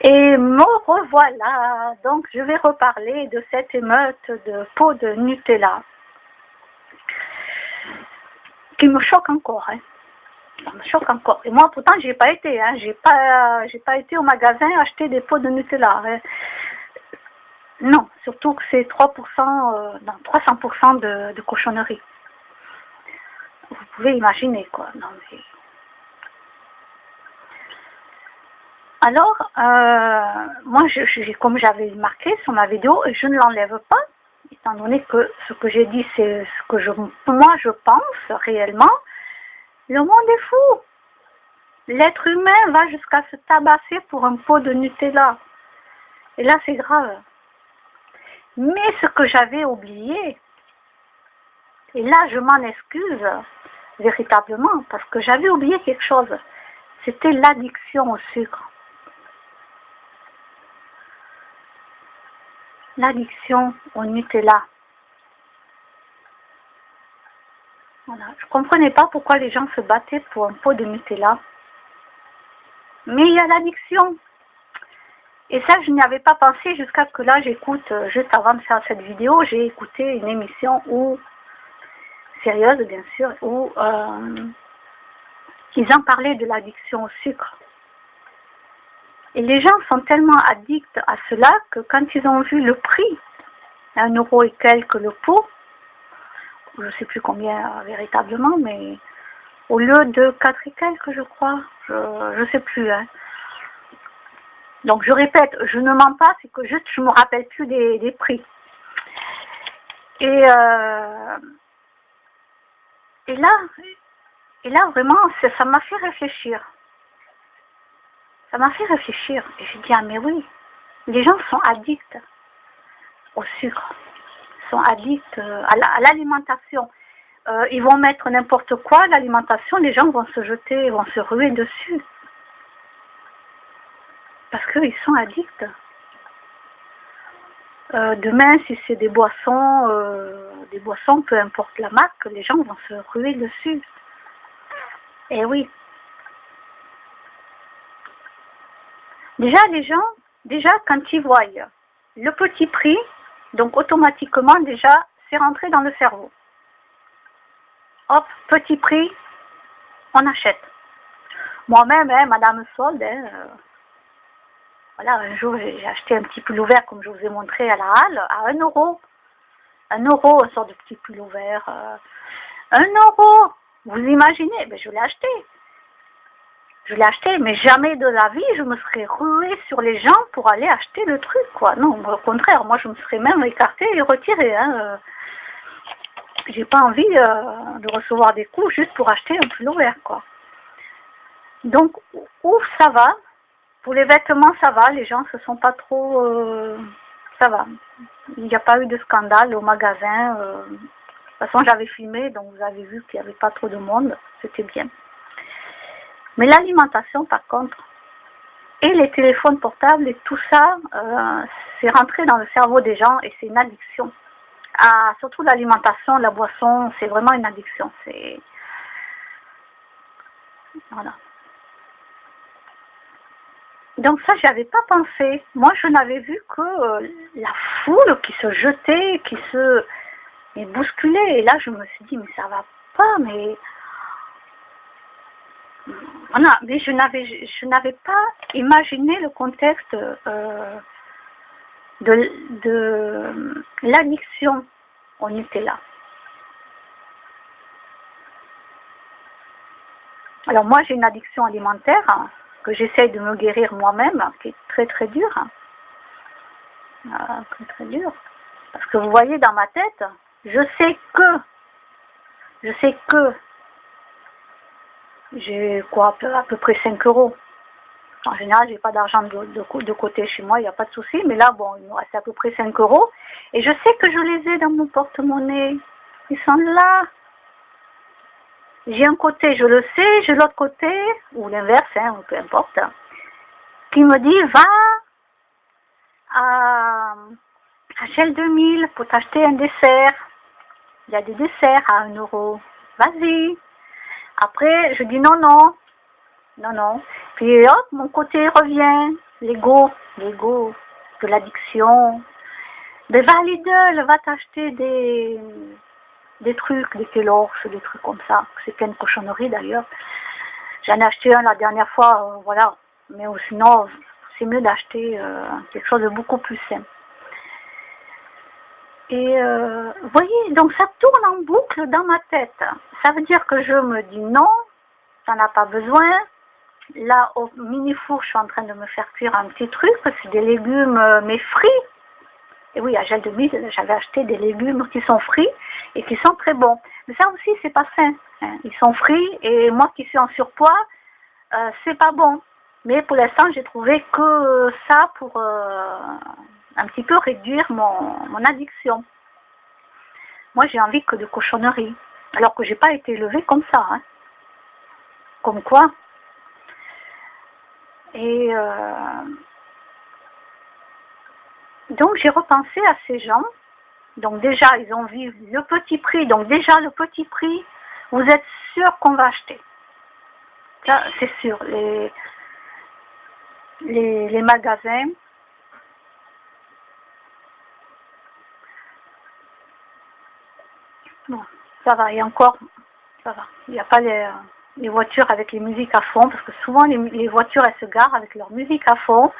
Et me revoilà, donc je vais reparler de cette émeute de pots de Nutella qui me choque encore, hein. Ça me choque encore. Et moi pourtant j'y ai pas été, hein. J'ai pas été au magasin acheter des pots de Nutella, hein. Non, surtout que c'est 3%, non, 300% de cochonnerie. Vous pouvez imaginer quoi. Non, mais... Alors, moi, comme j'avais marqué sur ma vidéo, je ne l'enlève pas, étant donné que ce que j'ai dit, c'est ce que moi je pense réellement. Le monde est fou. L'être humain va jusqu'à se tabasser pour un pot de Nutella. Et là, c'est grave. Mais ce que j'avais oublié, et là, je m'en excuse véritablement, parce que j'avais oublié quelque chose. C'était l'addiction au sucre. L'addiction au Nutella. Voilà. Je ne comprenais pas pourquoi les gens se battaient pour un pot de Nutella. Mais il y a l'addiction. Et ça, je n'y avais pas pensé jusqu'à ce que là, j'écoute, juste avant de faire cette vidéo, j'ai écouté une émission sérieuse bien sûr, où ils en parlaient de l'addiction au sucre. Et les gens sont tellement addicts à cela que quand ils ont vu le prix, 1 € et quelques le pot, je ne sais plus combien véritablement, mais au lieu de 4 et quelques, je crois, je ne sais plus. Hein. Donc je répète, je ne mens pas, c'est que juste je ne me rappelle plus des prix. Et là vraiment, ça m'a fait réfléchir. Ça m'a fait réfléchir. Et j'ai dit, ah mais oui, les gens sont addicts au sucre, sont addicts à l'alimentation. Ils vont mettre n'importe quoi à l'alimentation, les gens vont se jeter, vont se ruer dessus. Parce qu'ils sont addicts. Demain, si c'est des boissons, peu importe la marque, les gens vont se ruer dessus. Et oui. Déjà, les gens, quand ils voient le petit prix, donc automatiquement, déjà, c'est rentré dans le cerveau. Hop, petit prix, on achète. Moi-même, hein, Madame Solde, voilà, un jour, j'ai acheté un petit pull vert, comme je vous ai montré à la halle, à 1 €. 1 €, une sorte de petit pull vert. 1 €, vous imaginez, ben, je l'ai acheté. Je l'ai acheté, mais jamais de la vie, je me serais ruée sur les gens pour aller acheter le truc, quoi. Non, au contraire, moi, je me serais même écartée et retirée. Hein. J'ai pas envie de recevoir des coups juste pour acheter un pull vert, quoi. Donc, où ça va. Pour les vêtements, ça va. Les gens se sont pas trop... ça va. Il n'y a pas eu de scandale au magasin. De toute façon, j'avais filmé, donc vous avez vu qu'il n'y avait pas trop de monde. C'était bien. Mais l'alimentation, par contre, et les téléphones portables et tout ça, c'est rentré dans le cerveau des gens et c'est une addiction. Ah, surtout l'alimentation, la boisson, c'est vraiment une addiction. C'est... Voilà. Donc ça, j'y avais pas pensé. Moi, je n'avais vu que la foule qui se jetait, qui se bousculait. Et là, je me suis dit, mais ça va pas, mais... Voilà, mais je n'avais pas imaginé le contexte de l'addiction au Nutella. Alors moi, j'ai une addiction alimentaire que j'essaye de me guérir moi-même, qui est très très dure. Très très dure. Parce que vous voyez dans ma tête, je sais que j'ai quoi, à peu près 5 €. En général, j'ai pas d'argent de côté chez moi, il n'y a pas de souci. Mais là, bon, il me reste à peu près 5 €. Et je sais que je les ai dans mon porte-monnaie. Ils sont là. J'ai un côté, je le sais, j'ai l'autre côté, ou l'inverse, hein, peu importe, qui me dit, va à Shell 2000 pour t'acheter un dessert. Il y a des desserts à 1 €. Vas-y. Après, je dis non. Puis hop, mon côté revient. l'ego de l'addiction. Mais va à Lidl, va t'acheter des trucs, des Kellogg's, des trucs comme ça. C'est plein de cochonneries d'ailleurs. J'en ai acheté un la dernière fois, voilà. Mais sinon, c'est mieux d'acheter quelque chose de beaucoup plus sain. Et vous voyez, donc ça tourne en boucle dans ma tête. Ça veut dire que je me dis non, ça n'a pas besoin. Là, au mini-four, je suis en train de me faire cuire un petit truc, c'est des légumes, mais frits. Et oui, à gel de mise, j'avais acheté des légumes qui sont frits et qui sont très bons. Mais ça aussi, c'est pas sain. Hein. Ils sont frits et moi qui suis en surpoids, c'est pas bon. Mais pour l'instant, j'ai trouvé que ça pour un petit peu réduire mon addiction. Moi, j'ai envie que de cochonneries. Alors que j'ai pas été élevée comme ça. Hein. Comme quoi. Et donc, j'ai repensé à ces gens. Donc, déjà, ils ont vu le petit prix. Donc, déjà, le petit prix, vous êtes sûr qu'on va acheter. Ça, c'est sûr. Les magasins. Bon, ça va. Et encore, ça va. Il n'y a pas les voitures avec les musiques à fond. Parce que souvent, les voitures, elles se garent avec leur musique à fond.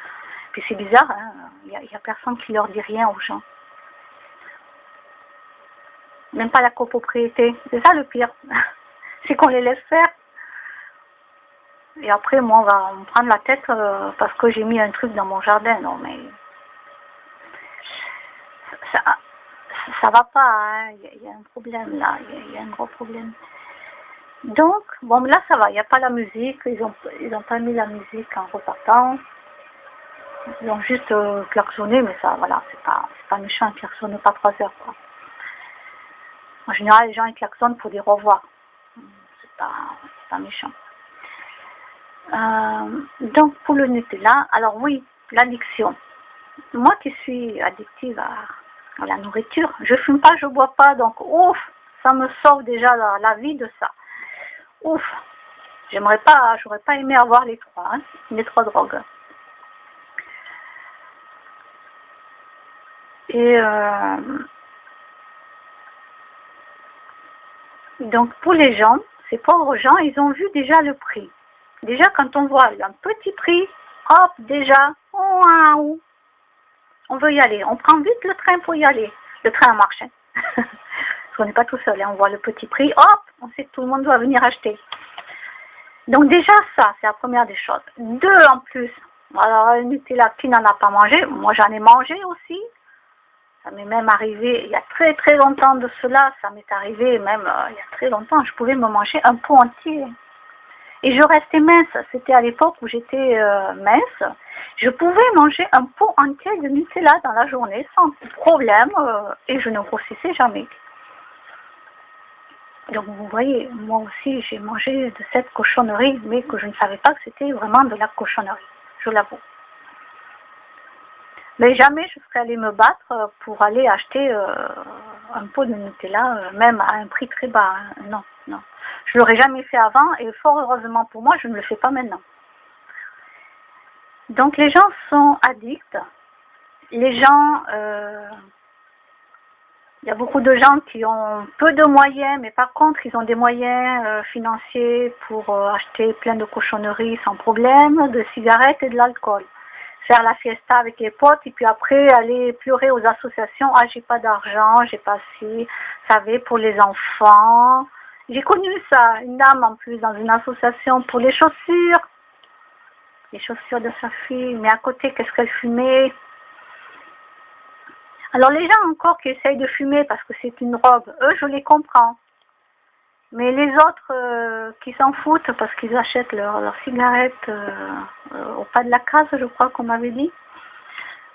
Puis c'est bizarre, hein. Il y a personne qui leur dit rien aux gens. Même pas la copropriété. C'est ça le pire. C'est qu'on les laisse faire. Et après, moi, on va me prendre la tête parce que j'ai mis un truc dans mon jardin. Non, mais ça va pas. Hein. Il y a un problème là. Il y a un gros problème. Donc, bon, là, ça va. Il n'y a pas la musique. Ils ont pas mis la musique en repartant. Ils ont juste klaxonné, mais ça, voilà, c'est pas méchant. Ils klaxonnent pas 3 heures, quoi. En général, les gens ils klaxonnent pour dire au revoir. C'est pas méchant. Donc, pour le Nutella, alors oui, l'addiction. Moi qui suis addictive à la nourriture, je fume pas, je bois pas, donc ouf, ça me sauve déjà la vie de ça. Ouf, j'aurais pas aimé avoir les 3, hein, les 3 drogues. Et donc pour les gens, ces pauvres gens, ils ont vu déjà le prix. Déjà quand on voit un petit prix, hop, déjà, waouh, on veut y aller. On prend vite le train pour y aller. Le train marche. Hein. Parce qu'on n'est pas tout seul. Hein. On voit le petit prix, hop, on sait que tout le monde doit venir acheter. Donc déjà ça, c'est la première des choses. 2 en plus. Alors le Nutella, qui n'en a pas mangé? Moi j'en ai mangé aussi. Ça m'est même arrivé, il y a très très longtemps de cela, ça m'est arrivé même il y a très longtemps, je pouvais me manger un pot entier. Et je restais mince, c'était à l'époque où j'étais mince. Je pouvais manger un pot entier de Nutella dans la journée sans problème et je ne grossissais jamais. Donc vous voyez, moi aussi j'ai mangé de cette cochonnerie, mais que je ne savais pas que c'était vraiment de la cochonnerie, je l'avoue. Mais jamais je serais allée me battre pour aller acheter un pot de Nutella, même à un prix très bas. Hein. Non, non. Je ne l'aurais jamais fait avant et fort heureusement pour moi, je ne le fais pas maintenant. Donc les gens sont addicts. Les gens, il y a beaucoup de gens qui ont peu de moyens, mais par contre, ils ont des moyens financiers pour acheter plein de cochonneries sans problème, de cigarettes et de l'alcool. Faire la fiesta avec les potes et puis après aller pleurer aux associations. Ah, j'ai pas d'argent, j'ai pas ci, vous savez, pour les enfants. J'ai connu ça, une dame en plus dans une association pour les chaussures de sa fille. Mais à côté, qu'est-ce qu'elle fumait? Alors les gens encore qui essayent de fumer parce que c'est une drogue, eux je les comprends. Mais les autres qui s'en foutent parce qu'ils achètent leurs cigarettes au pas de la case, je crois qu'on m'avait dit.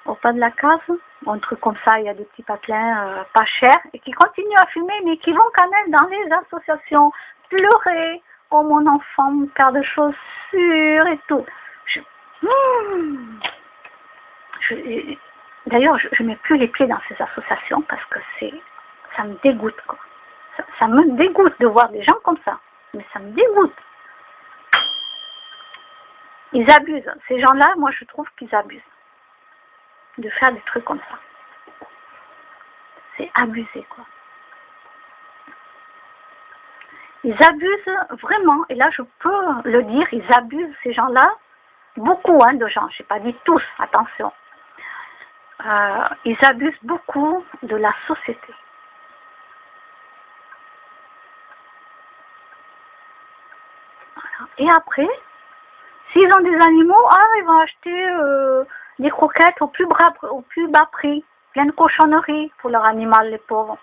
Au pas de la case, un truc comme ça, il y a des petits patelins pas chers et qui continuent à fumer mais qui vont quand même dans les associations pleurer. Oh mon enfant, mon paire de chaussures et tout. D'ailleurs, je ne mets plus les pieds dans ces associations parce que ça me dégoûte, quoi. Ça me dégoûte de voir des gens comme ça. Mais ça me dégoûte. Ils abusent. Ces gens-là, moi, je trouve qu'ils abusent de faire des trucs comme ça. C'est abusé, quoi. Ils abusent vraiment, et là, je peux le dire, ils abusent, ces gens-là, beaucoup de gens, je n'ai pas dit tous, attention. Ils abusent beaucoup de la société. Voilà. Et après, s'ils ont des animaux, ils vont acheter des croquettes au plus bas prix, plein de cochonneries pour leur animal, les pauvres.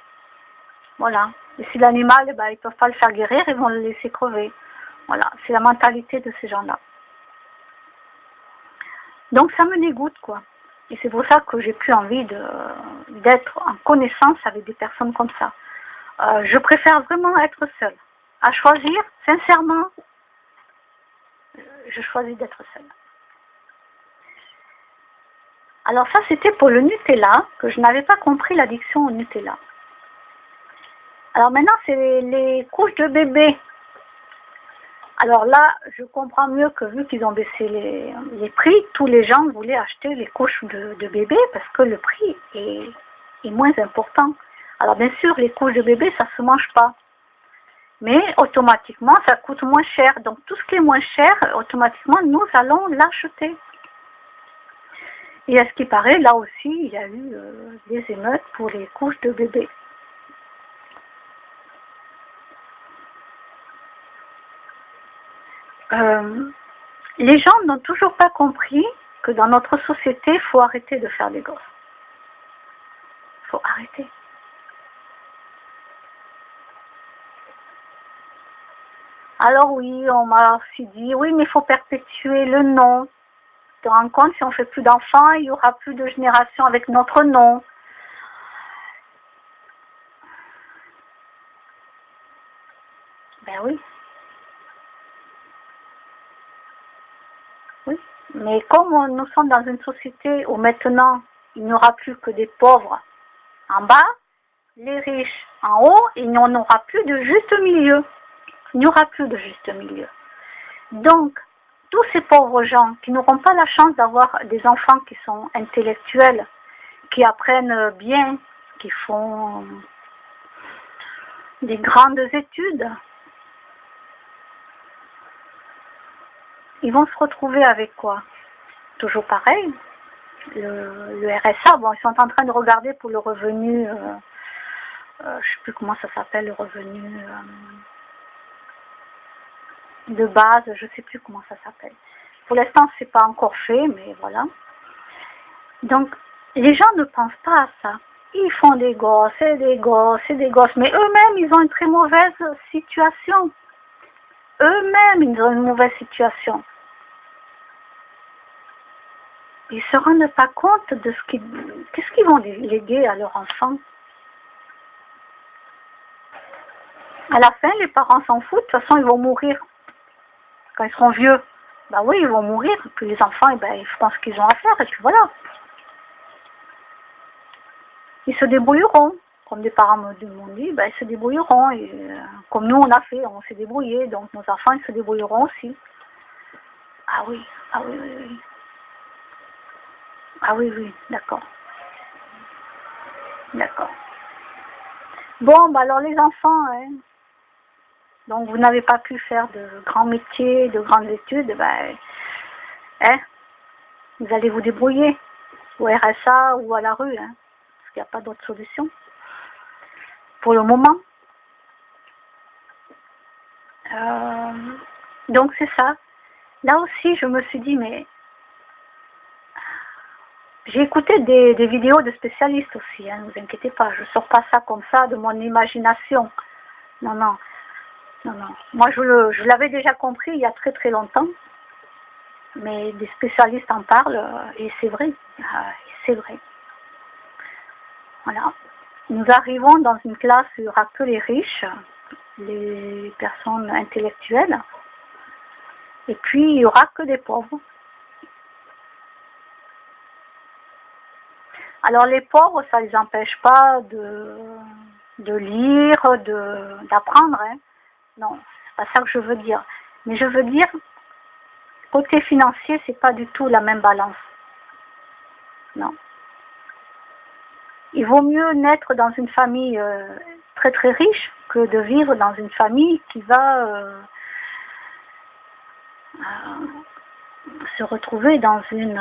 Voilà. Et si l'animal, ils ne peuvent pas le faire guérir, ils vont le laisser crever. Voilà, c'est la mentalité de ces gens-là. Donc ça me dégoûte, quoi. Et c'est pour ça que j'ai plus envie d'être en connaissance avec des personnes comme ça. Je préfère vraiment être seule. À choisir, sincèrement, je choisis d'être seule. Alors ça, c'était pour le Nutella, que je n'avais pas compris l'addiction au Nutella. Alors maintenant, c'est les couches de bébé. Alors là, je comprends mieux que vu qu'ils ont baissé les prix, tous les gens voulaient acheter les couches de bébé parce que le prix est moins important. Alors bien sûr, les couches de bébé, ça ne se mange pas. Mais automatiquement, ça coûte moins cher. Donc tout ce qui est moins cher, automatiquement, nous allons l'acheter. Et à ce qui paraît, là aussi, il y a eu des émeutes pour les couches de bébé. Les gens n'ont toujours pas compris que dans notre société, il faut arrêter de faire des gosses. Il faut arrêter. Alors oui, on m'a aussi dit, oui, mais il faut perpétuer le nom. Tu te rends compte, si on ne fait plus d'enfants, il n'y aura plus de génération avec notre nom. Ben oui. Oui. Mais comme nous sommes dans une société où maintenant, il n'y aura plus que des pauvres en bas, les riches en haut, il n'y en aura plus de juste milieu. Il n'y aura plus de juste milieu. Donc, tous ces pauvres gens qui n'auront pas la chance d'avoir des enfants qui sont intellectuels, qui apprennent bien, qui font des grandes études, ils vont se retrouver avec quoi? Toujours pareil, le RSA, bon, ils sont en train de regarder pour le revenu, je ne sais plus comment ça s'appelle, le revenu de base, je ne sais plus comment ça s'appelle. Pour l'instant, c'est pas encore fait, mais voilà. Donc, les gens ne pensent pas à ça. Ils font des gosses, et des gosses, et des gosses, mais eux-mêmes, ils ont une très mauvaise situation. Eux-mêmes, ils ont une mauvaise situation. Ils ne se rendent pas compte de qu'est-ce qu'ils vont léguer à leurs enfants. À la fin, les parents s'en foutent, de toute façon, ils vont mourir. Quand ils seront vieux, ben oui, ils vont mourir, et puis les enfants, ils feront ce qu'ils ont à faire, et puis voilà. Ils se débrouilleront. Comme des parents m'ont dit, ils se débrouilleront. Et, comme nous, on a fait, on s'est débrouillés, donc nos enfants, ils se débrouilleront aussi. Ah oui, ah oui, oui, oui. Ah oui, oui, d'accord. D'accord. Bon, alors les enfants, donc vous n'avez pas pu faire de grands métiers, de grandes études, vous allez vous débrouiller, au RSA ou à la rue, parce qu'il n'y a pas d'autre solution. Pour le moment. Donc c'est ça. Là aussi, je me suis dit, mais j'ai écouté des vidéos de spécialistes aussi, ne vous inquiétez pas, je ne sors pas ça comme ça de mon imagination. Non, non, non, non. Moi, je l'avais déjà compris il y a très très longtemps, mais des spécialistes en parlent, et c'est vrai, c'est vrai. Voilà. Nous arrivons dans une classe où il n'y aura que les riches, les personnes intellectuelles, et puis il n'y aura que des pauvres. Alors les pauvres, ça ne les empêche pas de lire, d'apprendre. Non, c'est pas ça que je veux dire. Mais je veux dire, Côté financier, c'est pas du tout la même balance. Non. Il vaut mieux naître dans une famille très très riche que de vivre dans une famille qui va se retrouver dans une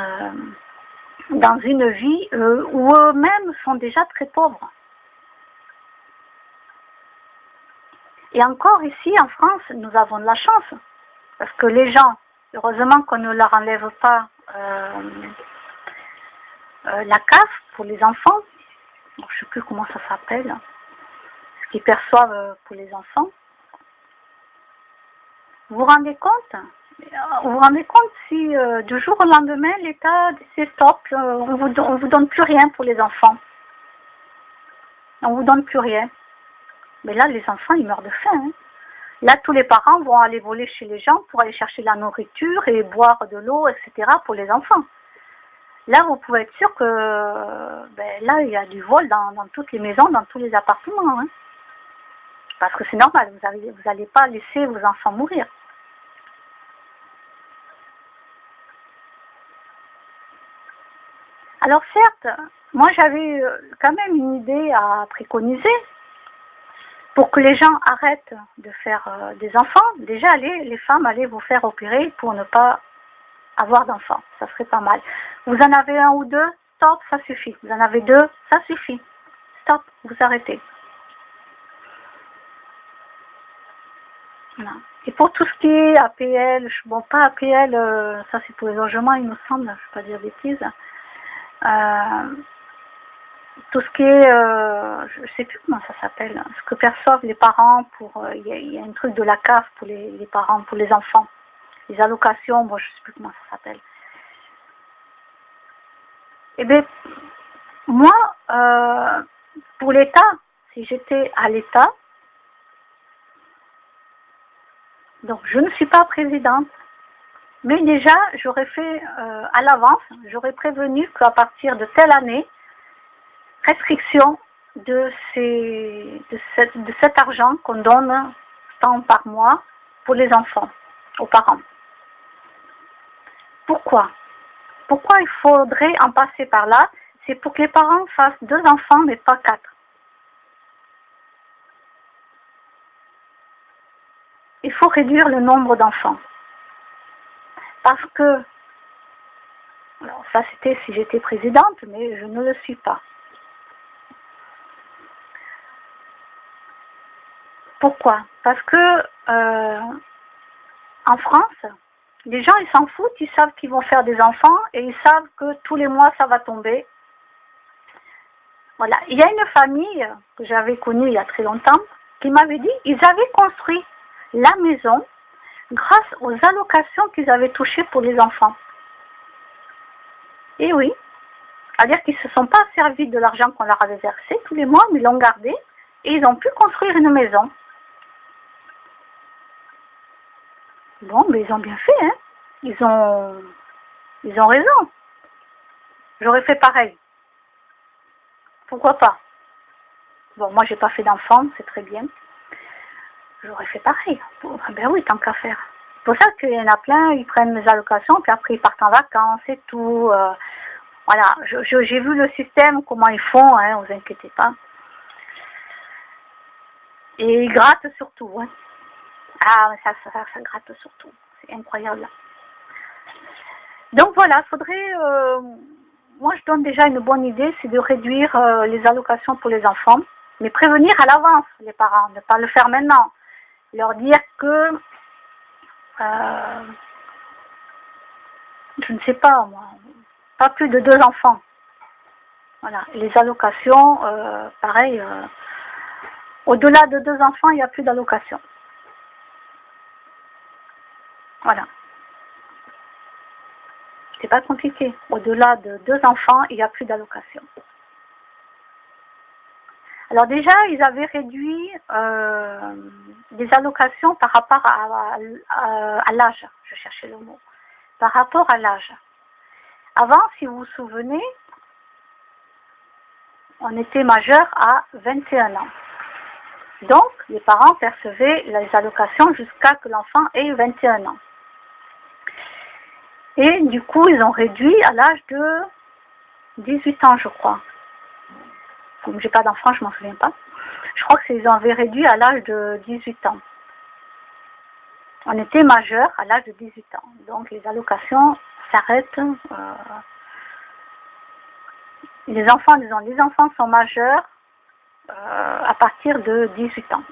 vie où eux-mêmes sont déjà très pauvres. Et encore ici en France, nous avons de la chance, parce que les gens, heureusement qu'on ne leur enlève pas la CAF pour les enfants, je ne sais plus comment ça s'appelle, ce qu'ils perçoivent pour les enfants. Vous vous rendez compte? Vous vous rendez compte si du jour au lendemain, l'État dit stop, on vous donne plus rien pour les enfants. On vous donne plus rien. Mais là, les enfants, ils meurent de faim. Hein. Là, tous les parents vont aller voler chez les gens pour aller chercher de la nourriture et boire de l'eau, etc. pour les enfants. Là, vous pouvez être sûr que là, il y a du vol dans toutes les maisons, dans tous les appartements. Hein. Parce que c'est normal, vous n'allez pas laisser vos enfants mourir. Alors certes, moi j'avais quand même une idée à préconiser pour que les gens arrêtent de faire des enfants. Déjà, les femmes, allez vous faire opérer pour ne pas avoir d'enfants. Ça serait pas mal. Vous en avez un ou deux, stop, ça suffit. Vous en avez deux, ça suffit. Stop, vous arrêtez. Voilà. Et pour tout ce qui est APL, bon pas APL, ça c'est pour les logements il me semble, je ne vais pas dire des bêtises. Tout ce qui est, je ne sais plus comment ça s'appelle, ce que perçoivent les parents pour, il y a un truc de la CAF pour les parents, pour les enfants, les allocations, bon je ne sais plus comment ça s'appelle. Eh bien, moi, pour l'État, si j'étais à l'État, donc je ne suis pas présidente, mais déjà j'aurais fait à l'avance, j'aurais prévenu qu'à partir de telle année, restriction de cet argent qu'on donne tant par mois pour les enfants, aux parents. Pourquoi? Pourquoi il faudrait en passer par là? C'est pour que les parents fassent 2 enfants, mais pas 4. Il faut réduire le nombre d'enfants. Parce que, alors ça c'était si j'étais présidente, mais je ne le suis pas. Pourquoi? Parce que en France, les gens ils s'en foutent, ils savent qu'ils vont faire des enfants et ils savent que tous les mois ça va tomber. Voilà. Il y a une famille que j'avais connue il y a très longtemps qui m'avait dit qu'ils avaient construit la maison grâce aux allocations qu'ils avaient touchées pour les enfants. Et oui, c'est-à-dire qu'ils ne se sont pas servis de l'argent qu'on leur avait versé tous les mois, mais ils l'ont gardé et ils ont pu construire une maison. Bon, mais ils ont bien fait, hein. Ils ont raison. J'aurais fait pareil. Pourquoi pas? Bon, moi, j'ai pas fait d'enfant, c'est très bien. J'aurais fait pareil. Ben oui, tant qu'à faire. C'est pour ça qu'il y en a plein, ils prennent les allocations, puis après ils partent en vacances et tout. Voilà, j'ai vu le système, comment ils font, hein, vous inquiétez pas. Et ils grattent surtout, hein. Ah, ça gratte surtout. C'est incroyable. Donc voilà, faudrait... moi, je donne déjà une bonne idée, c'est de réduire les allocations pour les enfants, mais prévenir à l'avance les parents, ne pas le faire maintenant. Leur dire que... je ne sais pas, moi, pas plus de 2 enfants. Voilà, et les allocations, pareil, au-delà de 2 enfants, il n'y a plus d'allocations. Voilà. C'est pas compliqué. Au-delà de 2 enfants, il n'y a plus d'allocation. Alors déjà, ils avaient réduit les allocations par rapport à l'âge. Je cherchais le mot. Par rapport à l'âge. Avant, si vous vous souvenez, on était majeur à 21 ans. Donc, les parents percevaient les allocations jusqu'à que l'enfant ait 21 ans. Et du coup, ils ont réduit à l'âge de 18 ans, je crois. Comme j'ai pas d'enfant, je m'en souviens pas. Je crois que c'est ils avaient réduit à l'âge de 18 ans. On était majeur à l'âge de 18 ans. Donc les allocations s'arrêtent. Les enfants, disons, les enfants sont majeurs à partir de 18 ans.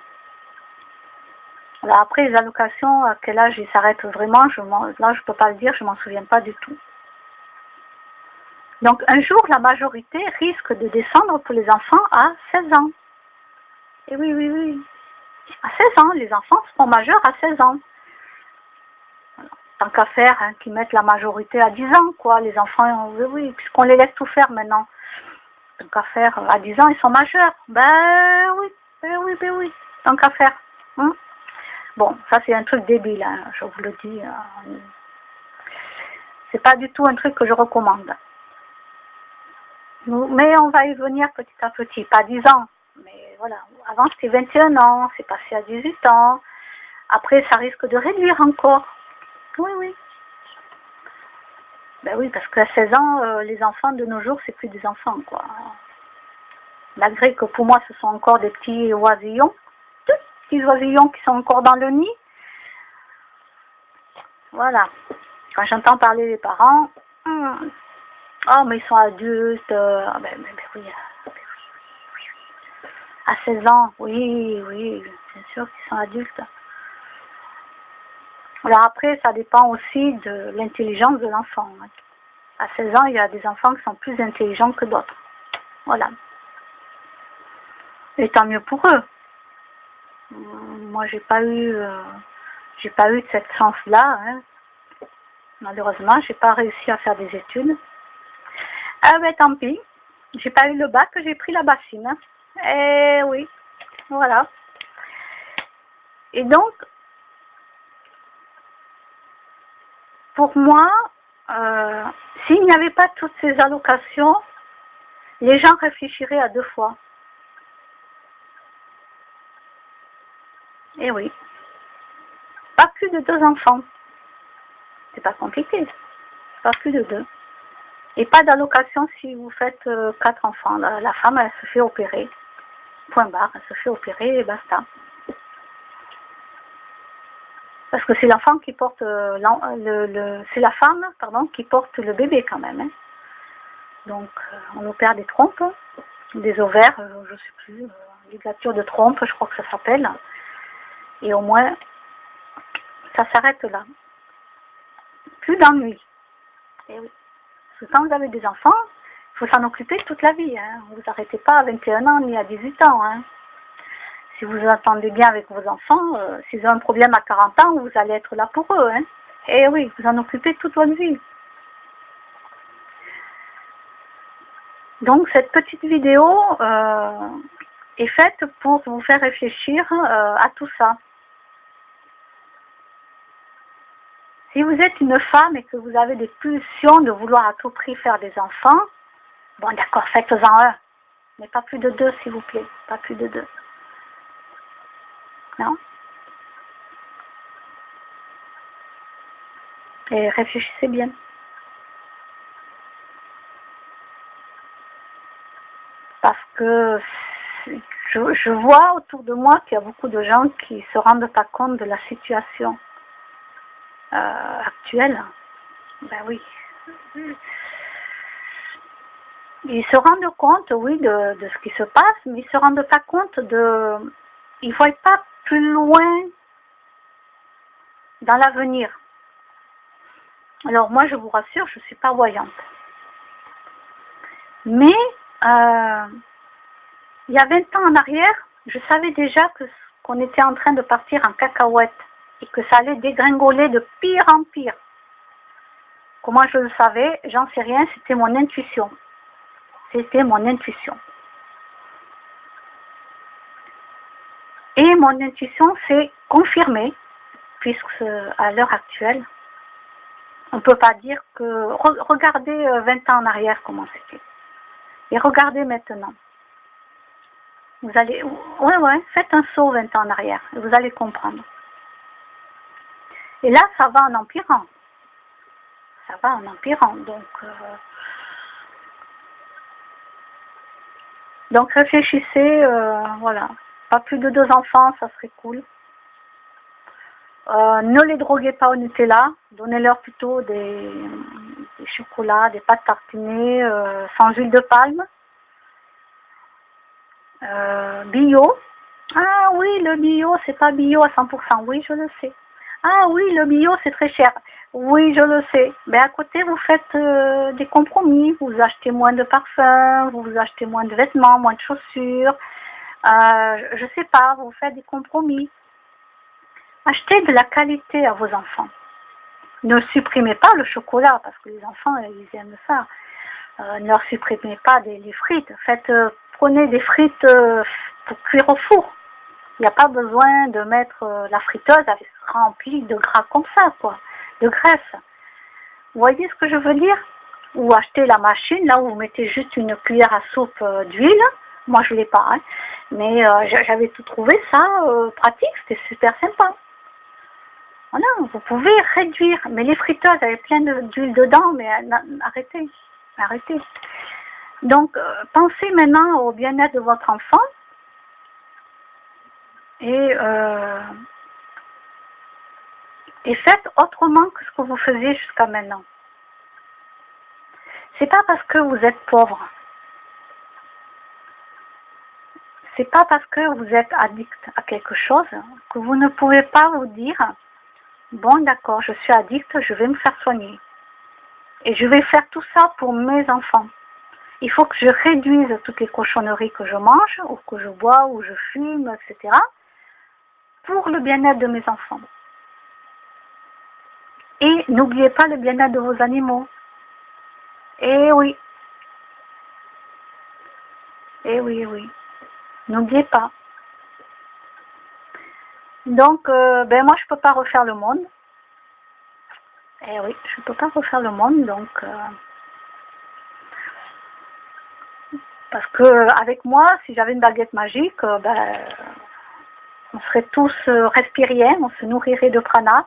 Alors après, les allocations, à quel âge ils s'arrêtent vraiment, là je peux pas le dire, je m'en souviens pas du tout. Donc un jour, la majorité risque de descendre pour les enfants à 16 ans. Et oui, oui, oui. À 16 ans, les enfants seront majeurs à 16 ans. Voilà. Tant qu'à faire, hein, qu'ils mettent la majorité à 10 ans, quoi. Les enfants, oui, oui, puisqu'on les laisse tout faire maintenant. Tant qu'à faire, à 10 ans, ils sont majeurs. Ben oui, ben oui, ben oui. Tant qu'à faire. Hein. Bon, ça c'est un truc débile, hein, je vous le dis. C'est pas du tout un truc que je recommande. Mais on va y venir petit à petit, pas 10 ans. Mais voilà, avant c'était 21 ans, c'est passé à 18 ans. Après, ça risque de réduire encore. Oui, oui. Ben oui, parce qu'à 16 ans, les enfants de nos jours, c'est plus des enfants, quoi. Malgré que pour moi, ce sont encore des petits oisillons. Petits oisillons qui sont encore dans le nid. Voilà. Quand j'entends parler des parents, oh, mais ils sont adultes. Ben oui, à 16 ans, oui, oui, bien sûr qu'ils sont adultes. Alors après, ça dépend aussi de l'intelligence de l'enfant. À 16 ans, il y a des enfants qui sont plus intelligents que d'autres. Voilà. Et tant mieux pour eux. Moi, j'ai pas eu cette chance-là. Hein. Malheureusement, j'ai pas réussi à faire des études. Ah ben tant pis. J'ai pas eu le bac, j'ai pris la bassine. Eh oui, voilà. Et donc, pour moi, s'il n'y avait pas toutes ces allocations, les gens réfléchiraient à 2 fois. Eh oui. Pas plus de 2 enfants. C'est pas compliqué. Pas plus de 2. Et pas d'allocation si vous faites 4 enfants. La femme, elle se fait opérer. Point barre, elle se fait opérer et basta. Parce que c'est l'enfant qui porte c'est la femme, pardon, qui porte le bébé quand même. Hein. Donc on opère des trompes, des ovaires, je sais plus, ligature de trompe, je crois que ça s'appelle. Et au moins, ça s'arrête là. Plus d'ennui. Et oui. Parce que quand vous avez des enfants, il faut s'en occuper toute la vie. Hein. Vous n'arrêtez pas à 21 ans ni à 18 ans. Hein. Si vous vous entendez bien avec vos enfants, s'ils ont un problème à 40 ans, vous allez être là pour eux. Hein. Et oui, vous en occupez toute votre vie. Donc cette petite vidéo est faite pour vous faire réfléchir à tout ça. Si vous êtes une femme et que vous avez des pulsions de vouloir à tout prix faire des enfants, bon d'accord, faites-en un. Mais pas plus de 2, s'il vous plaît. Pas plus de 2. Non? Et réfléchissez bien. Parce que je vois autour de moi qu'il y a beaucoup de gens qui ne se rendent pas compte de la situation actuelle. Ben oui. Ils se rendent compte, oui, de ce qui se passe, mais ils ne se rendent pas compte ils ne voient pas plus loin dans l'avenir. Alors moi, je vous rassure, je ne suis pas voyante. Mais, il y a 20 ans en arrière, je savais déjà qu'on était en train de partir en cacahuète et que ça allait dégringoler de pire en pire. Comment je le savais? J'en sais rien, c'était mon intuition. C'était mon intuition. Et mon intuition s'est confirmée, puisque à l'heure actuelle, on ne peut pas dire que... Regardez 20 ans en arrière comment c'était. Et regardez maintenant. Vous allez... Ouais, faites un saut 20 ans en arrière, et vous allez comprendre. Et là, ça va en empirant. Ça va en empirant. Donc réfléchissez, voilà. Pas plus de 2 enfants, ça serait cool. Ne les droguez pas au Nutella, donnez-leur plutôt des chocolats, des pâtes tartinées sans huile de palme. Bio. Ah oui, le bio, c'est pas bio à 100%, oui, je le sais. Ah oui, le bio, c'est très cher. Oui, je le sais. Mais à côté, vous faites des compromis. Vous achetez moins de parfums, vous achetez moins de vêtements, moins de chaussures. Je sais pas, vous faites des compromis. Achetez de la qualité à vos enfants. Ne supprimez pas le chocolat, parce que les enfants, ils aiment ça. Ne leur supprimez pas les frites. Prenez des frites pour cuire au four. Il n'y a pas besoin de mettre la friteuse remplie de gras comme ça, quoi, de graisse. Vous voyez ce que je veux dire? Ou achetez la machine, là où vous mettez juste une cuillère à soupe d'huile. Moi, je ne l'ai pas, hein. Mais j'avais tout trouvé ça pratique, c'était super sympa. Voilà, vous pouvez réduire. Mais les friteuses avaient plein d'huile dedans, mais arrêtez, arrêtez. Donc, pensez maintenant au bien-être de votre enfant. Et faites autrement que ce que vous faisiez jusqu'à maintenant. C'est pas parce que vous êtes pauvre. C'est pas parce que vous êtes addict à quelque chose que vous ne pouvez pas vous dire bon d'accord, je suis addict, je vais me faire soigner. Et je vais faire tout ça pour mes enfants. Il faut que je réduise toutes les cochonneries que je mange, ou que je bois, ou je fume, etc. pour le bien-être de mes enfants. Et n'oubliez pas le bien-être de vos animaux. Eh oui. Eh oui, oui. N'oubliez pas. Donc, moi, je peux pas refaire le monde. Eh oui, je peux pas refaire le monde, donc... parce que avec moi, si j'avais une baguette magique, on serait tous respiriens, on se nourrirait de prana.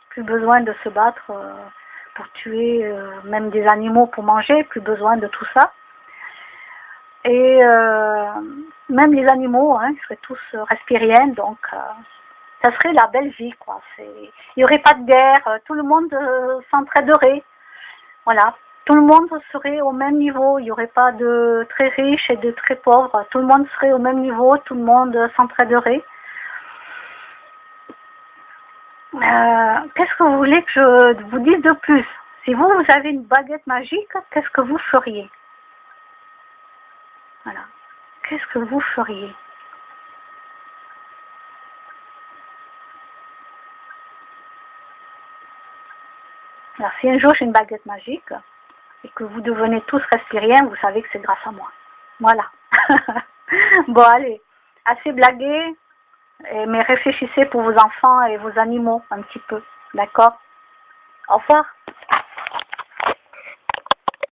Plus besoin de se battre pour tuer même des animaux pour manger, plus besoin de tout ça. Et même les animaux, hein, ils seraient tous respiriens, donc ça serait la belle vie, quoi. Il n'y aurait pas de guerre, tout le monde s'entraiderait. Voilà, tout le monde serait au même niveau, il n'y aurait pas de très riches et de très pauvres, tout le monde serait au même niveau, tout le monde s'entraiderait. Qu'est-ce que vous voulez que je vous dise de plus? Si vous avez une baguette magique, qu'est-ce que vous feriez? Voilà. Qu'est-ce que vous feriez? Alors, si un jour j'ai une baguette magique et que vous devenez tous respiriens, vous savez que c'est grâce à moi. Voilà. Bon, allez. Assez blagué, mais réfléchissez pour vos enfants et vos animaux un petit peu. D'accord? Au revoir.